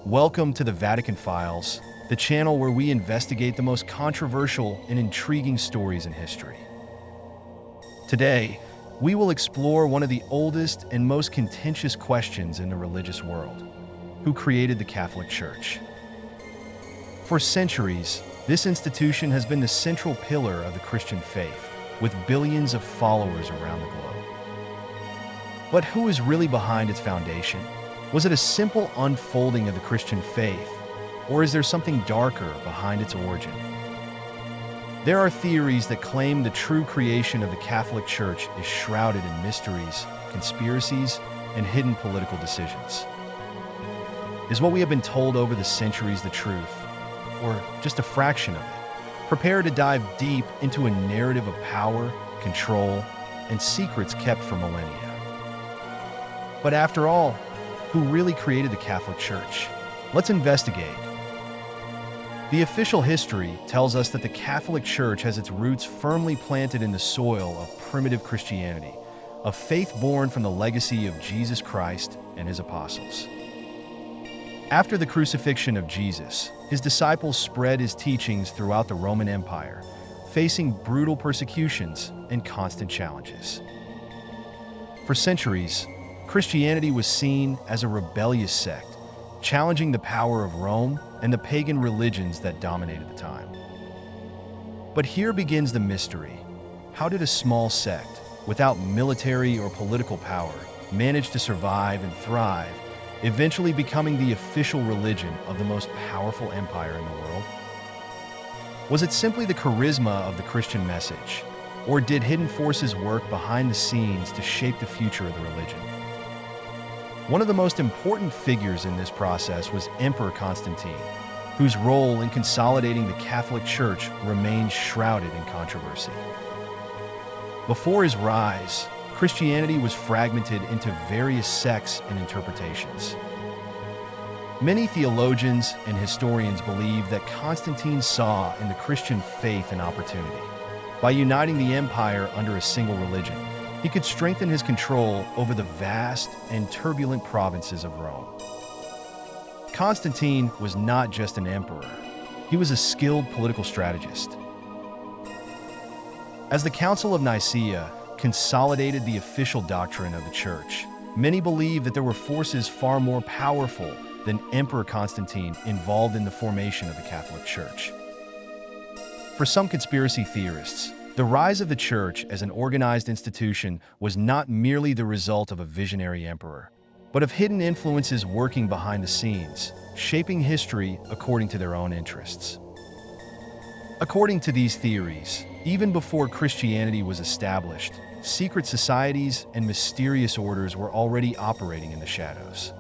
Welcome to the Vatican Files, the channel where we investigate the most controversial and intriguing stories in history. Today, we will explore one of the oldest and most contentious questions in the religious world: who created the Catholic Church? For centuries, this institution has been the central pillar of the Christian faith, with billions of followers around the globe. But who is really behind its foundation? Was it a simple unfolding of the Christian faith, or is there something darker behind its origin? There are theories that claim the true creation of the Catholic Church is shrouded in mysteries, conspiracies, and hidden political decisions. Is what we have been told over the centuries the truth, or just a fraction of it? Prepare to dive deep into a narrative of power, control, and secrets kept for millennia. But after all, who really created the Catholic Church? Let's investigate. The official history tells us that the Catholic Church has its roots firmly planted in the soil of primitive Christianity, a faith born from the legacy of Jesus Christ and his apostles. After the crucifixion of Jesus, his disciples spread his teachings throughout the Roman Empire, facing brutal persecutions and constant challenges. For centuries, Christianity was seen as a rebellious sect, challenging the power of Rome and the pagan religions that dominated the time. But here begins the mystery. How did a small sect, without military or political power, manage to survive and thrive, eventually becoming the official religion of the most powerful empire in the world? Was it simply the charisma of the Christian message, or did hidden forces work behind the scenes to shape the future of the religion? One of the most important figures in this process was Emperor Constantine, whose role in consolidating the Catholic Church remains shrouded in controversy. Before his rise, Christianity was fragmented into various sects and interpretations. Many theologians and historians believe that Constantine saw in the Christian faith an opportunity. By uniting the empire under a single religion, he could strengthen his control over the vast and turbulent provinces of Rome. Constantine was not just an emperor, he was a skilled political strategist. As the Council of Nicaea consolidated the official doctrine of the Church, many believe that there were forces far more powerful than Emperor Constantine involved in the formation of the Catholic Church. For some conspiracy theorists, the rise of the Church as an organized institution was not merely the result of a visionary emperor, but of hidden influences working behind the scenes, shaping history according to their own interests. According to these theories, even before Christianity was established, secret societies and mysterious orders were already operating in the shadows.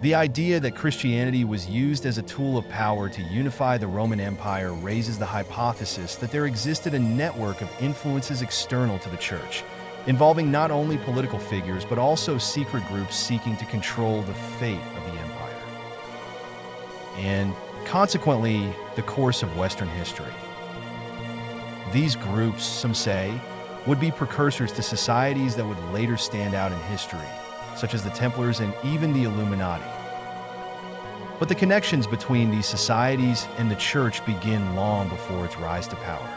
The idea that Christianity was used as a tool of power to unify the Roman Empire raises the hypothesis that there existed a network of influences external to the Church, involving not only political figures but also secret groups seeking to control the fate of the empire. And consequently, the course of Western history. These groups, some say, would be precursors to societies that would later stand out in history, such as the Templars and even the Illuminati. But the connections between these societies and the Church begin long before its rise to power.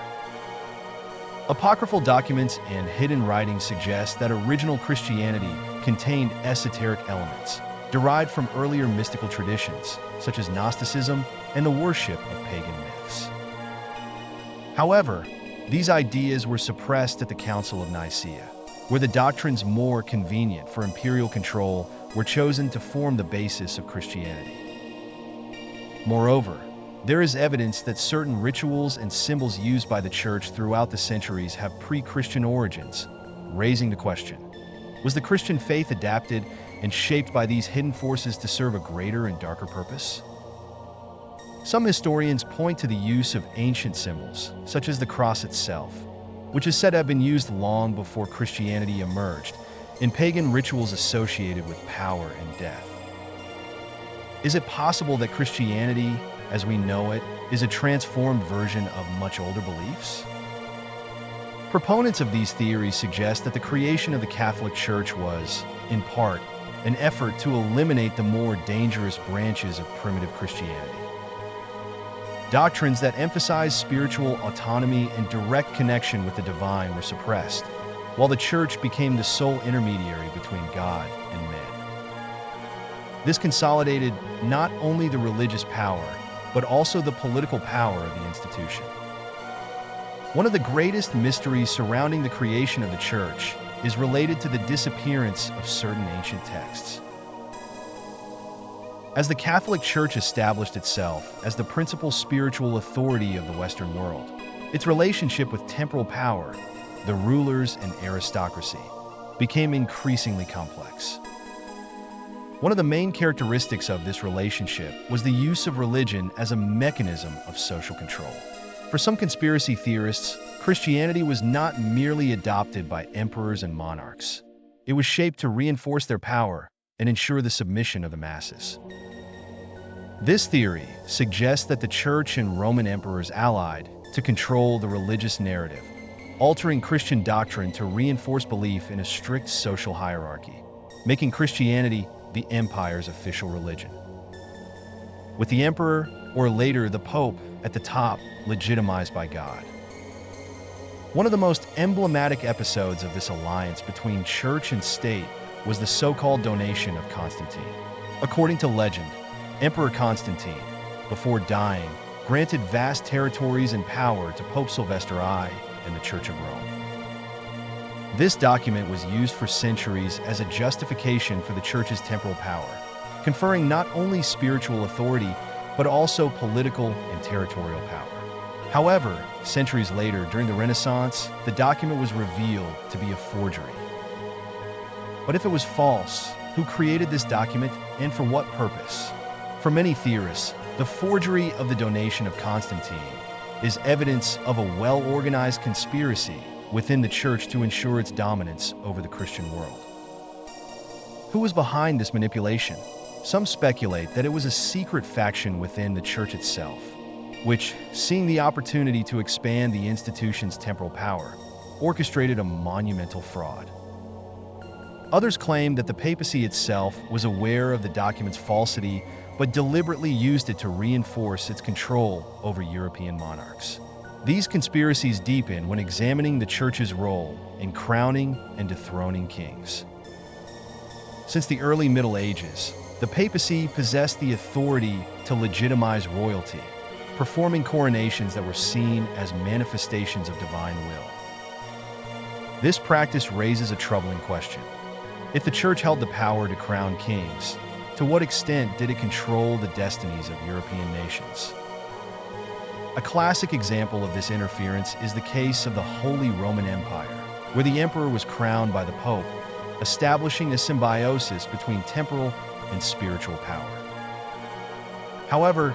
Apocryphal documents and hidden writings suggest that original Christianity contained esoteric elements, derived from earlier mystical traditions, such as Gnosticism and the worship of pagan myths. However, these ideas were suppressed at the Council of Nicaea, where the doctrines more convenient for imperial control were chosen to form the basis of Christianity. Moreover, there is evidence that certain rituals and symbols used by the Church throughout the centuries have pre-Christian origins, raising the question: was the Christian faith adapted and shaped by these hidden forces to serve a greater and darker purpose? Some historians point to the use of ancient symbols, such as the cross itself, which is said to have been used long before Christianity emerged, in pagan rituals associated with power and death. Is it possible that Christianity, as we know it, is a transformed version of much older beliefs? Proponents of these theories suggest that the creation of the Catholic Church was, in part, an effort to eliminate the more dangerous branches of primitive Christianity. Doctrines that emphasized spiritual autonomy and direct connection with the divine were suppressed, while the church became the sole intermediary between God and men. This consolidated not only the religious power, but also the political power of the institution. One of the greatest mysteries surrounding the creation of the church is related to the disappearance of certain ancient texts. As the Catholic Church established itself as the principal spiritual authority of the Western world, its relationship with temporal power, the rulers and aristocracy, became increasingly complex. One of the main characteristics of this relationship was the use of religion as a mechanism of social control. For some conspiracy theorists, Christianity was not merely adopted by emperors and monarchs. It was shaped to reinforce their power and ensure the submission of the masses. This theory suggests that the Church and Roman emperors allied to control the religious narrative, altering Christian doctrine to reinforce belief in a strict social hierarchy, making Christianity the empire's official religion. With the emperor, or later the Pope, at the top, legitimized by God. One of the most emblematic episodes of this alliance between church and state was the so-called donation of Constantine. According to legend, Emperor Constantine, before dying, granted vast territories and power to Pope Sylvester I and the Church of Rome. This document was used for centuries as a justification for the Church's temporal power, conferring not only spiritual authority, but also political and territorial power. However, centuries later, during the Renaissance, the document was revealed to be a forgery. But if it was false, who created this document and for what purpose? For many theorists, the forgery of the donation of Constantine is evidence of a well-organized conspiracy within the Church to ensure its dominance over the Christian world. Who was behind this manipulation? Some speculate that it was a secret faction within the Church itself, which, seeing the opportunity to expand the institution's temporal power, orchestrated a monumental fraud. Others claim that the papacy itself was aware of the document's falsity, but deliberately used it to reinforce its control over European monarchs. These conspiracies deepen when examining the Church's role in crowning and dethroning kings. Since the early Middle Ages, the papacy possessed the authority to legitimize royalty, performing coronations that were seen as manifestations of divine will. This practice raises a troubling question. If the Church held the power to crown kings, to what extent did it control the destinies of European nations? A classic example of this interference is the case of the Holy Roman Empire, where the emperor was crowned by the Pope, establishing a symbiosis between temporal and spiritual power. However,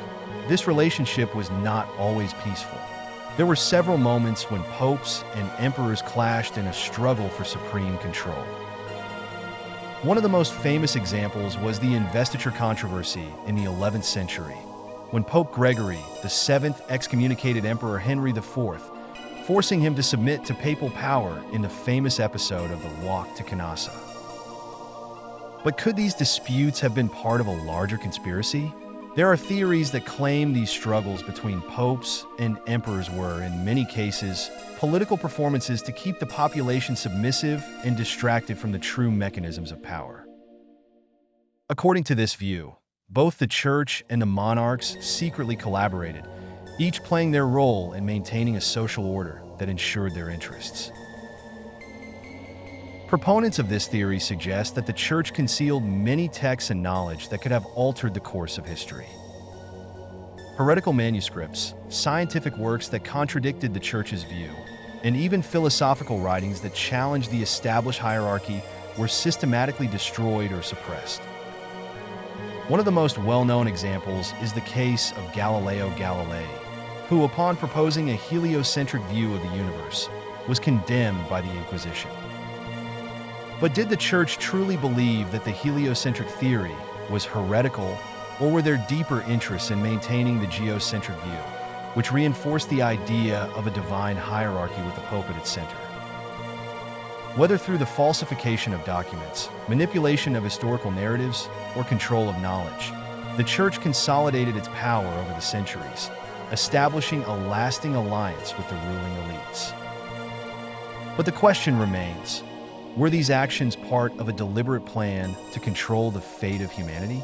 this relationship was not always peaceful. There were several moments when popes and emperors clashed in a struggle for supreme control. One of the most famous examples was the investiture controversy in the 11th century, when Pope Gregory VII excommunicated Emperor Henry IV, forcing him to submit to papal power in the famous episode of the Walk to Canossa. But could these disputes have been part of a larger conspiracy? There are theories that claim these struggles between popes and emperors were, in many cases, political performances to keep the population submissive and distracted from the true mechanisms of power. According to this view, both the Church and the monarchs secretly collaborated, each playing their role in maintaining a social order that ensured their interests. Proponents of this theory suggest that the Church concealed many texts and knowledge that could have altered the course of history. Heretical manuscripts, scientific works that contradicted the Church's view, and even philosophical writings that challenged the established hierarchy were systematically destroyed or suppressed. One of the most well-known examples is the case of Galileo Galilei, who, upon proposing a heliocentric view of the universe, was condemned by the Inquisition. But did the Church truly believe that the heliocentric theory was heretical, or were there deeper interests in maintaining the geocentric view, which reinforced the idea of a divine hierarchy with the Pope at its center? Whether through the falsification of documents, manipulation of historical narratives, or control of knowledge, the Church consolidated its power over the centuries, establishing a lasting alliance with the ruling elites. But the question remains, were these actions part of a deliberate plan to control the fate of humanity?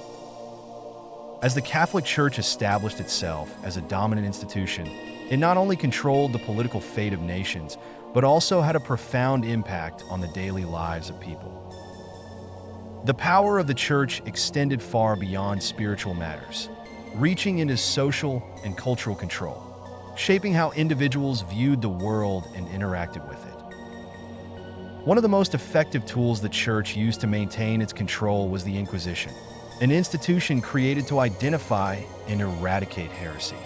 As the Catholic Church established itself as a dominant institution, it not only controlled the political fate of nations, but also had a profound impact on the daily lives of people. The power of the Church extended far beyond spiritual matters, reaching into social and cultural control, shaping how individuals viewed the world and interacted with it. One of the most effective tools the Church used to maintain its control was the Inquisition, an institution created to identify and eradicate heresy.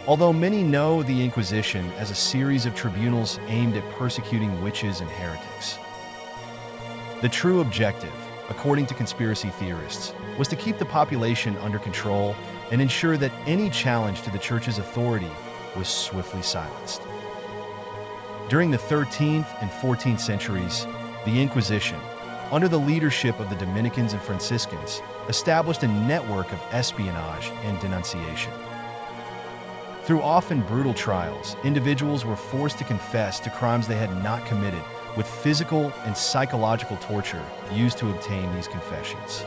Although many know the Inquisition as a series of tribunals aimed at persecuting witches and heretics, the true objective, according to conspiracy theorists, was to keep the population under control and ensure that any challenge to the Church's authority was swiftly silenced. During the 13th and 14th centuries, the Inquisition, under the leadership of the Dominicans and Franciscans, established a network of espionage and denunciation. Through often brutal trials, individuals were forced to confess to crimes they had not committed, with physical and psychological torture used to obtain these confessions.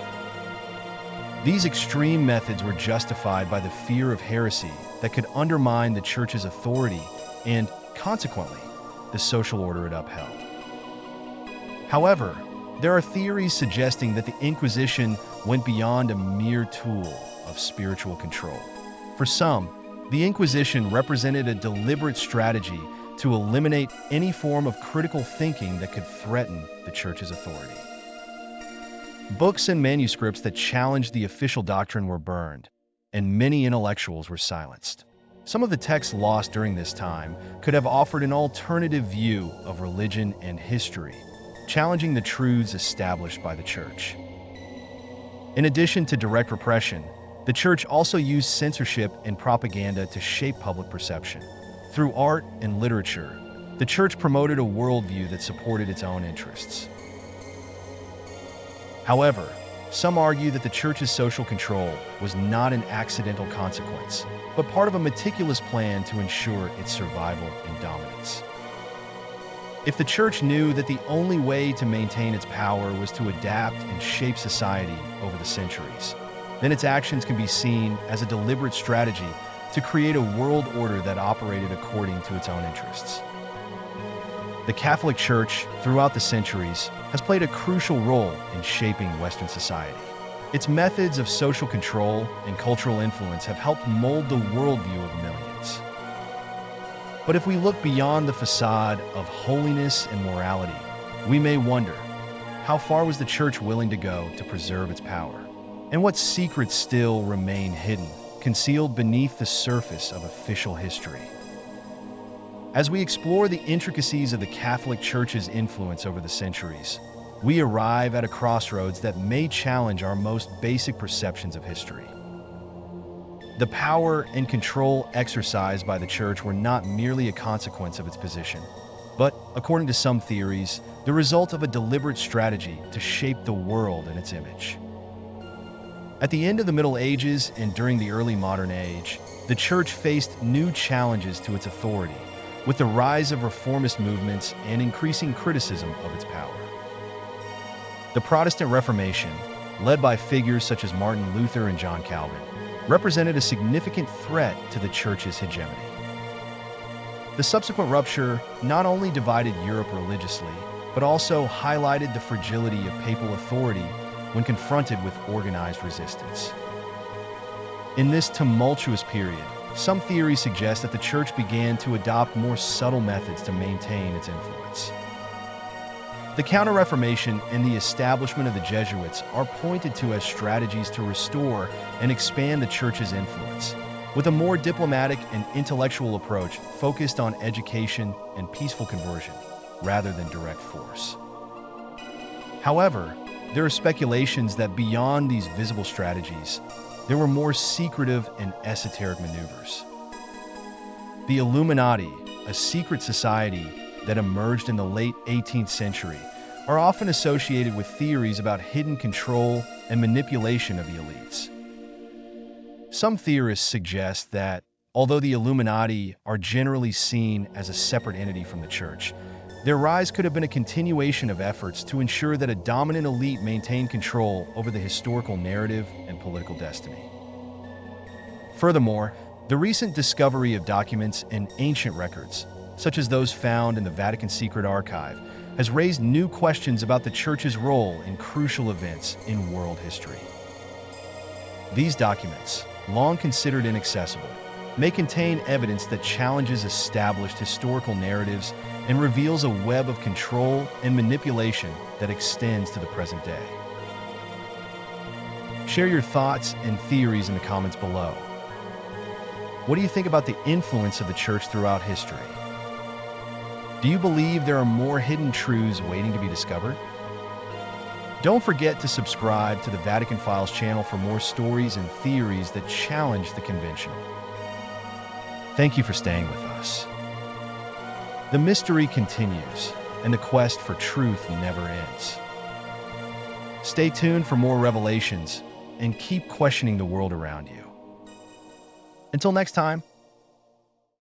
These extreme methods were justified by the fear of heresy that could undermine the Church's authority and, consequently, the social order it upheld. However, there are theories suggesting that the Inquisition went beyond a mere tool of spiritual control. For some, the Inquisition represented a deliberate strategy to eliminate any form of critical thinking that could threaten the Church's authority. Books and manuscripts that challenged the official doctrine were burned, and many intellectuals were silenced. Some of the texts lost during this time could have offered an alternative view of religion and history, challenging the truths established by the Church. In addition to direct repression, the Church also used censorship and propaganda to shape public perception. Through art and literature, the Church promoted a worldview that supported its own interests. However, some argue that the Church's social control was not an accidental consequence, but part of a meticulous plan to ensure its survival and dominance. If the Church knew that the only way to maintain its power was to adapt and shape society over the centuries, then its actions can be seen as a deliberate strategy to create a world order that operated according to its own interests. The Catholic Church, throughout the centuries, has played a crucial role in shaping Western society. Its methods of social control and cultural influence have helped mold the worldview of millions. But if we look beyond the facade of holiness and morality, we may wonder, how far was the Church willing to go to preserve its power? And what secrets still remain hidden, concealed beneath the surface of official history? As we explore the intricacies of the Catholic Church's influence over the centuries, we arrive at a crossroads that may challenge our most basic perceptions of history. The power and control exercised by the Church were not merely a consequence of its position, but, according to some theories, the result of a deliberate strategy to shape the world in its image. At the end of the Middle Ages and during the early modern age, the Church faced new challenges to its authority, with the rise of reformist movements and increasing criticism of its power. The Protestant Reformation, led by figures such as Martin Luther and John Calvin, represented a significant threat to the Church's hegemony. The subsequent rupture not only divided Europe religiously, but also highlighted the fragility of papal authority when confronted with organized resistance. In this tumultuous period, some theories suggest that the Church began to adopt more subtle methods to maintain its influence. The Counter-Reformation and the establishment of the Jesuits are pointed to as strategies to restore and expand the Church's influence, with a more diplomatic and intellectual approach focused on education and peaceful conversion, rather than direct force. However, there are speculations that beyond these visible strategies, there were more secretive and esoteric maneuvers. The Illuminati, a secret society that emerged in the late 18th century, are often associated with theories about hidden control and manipulation of the elites. Some theorists suggest that, although the Illuminati are generally seen as a separate entity from the church, their rise could have been a continuation of efforts to ensure that a dominant elite maintained control over the historical narrative and political destiny. Furthermore, the recent discovery of documents and ancient records, such as those found in the Vatican Secret Archive, has raised new questions about the Church's role in crucial events in world history. These documents, long considered inaccessible, may contain evidence that challenges established historical narratives and reveals a web of control and manipulation that extends to the present day. Share your thoughts and theories in the comments below. What do you think about the influence of the Church throughout history? Do you believe there are more hidden truths waiting to be discovered? Don't forget to subscribe to the Vatican Files channel for more stories and theories that challenge the conventional. Thank you for staying with us. The mystery continues, and the quest for truth never ends. Stay tuned for more revelations, and keep questioning the world around you. Until next time.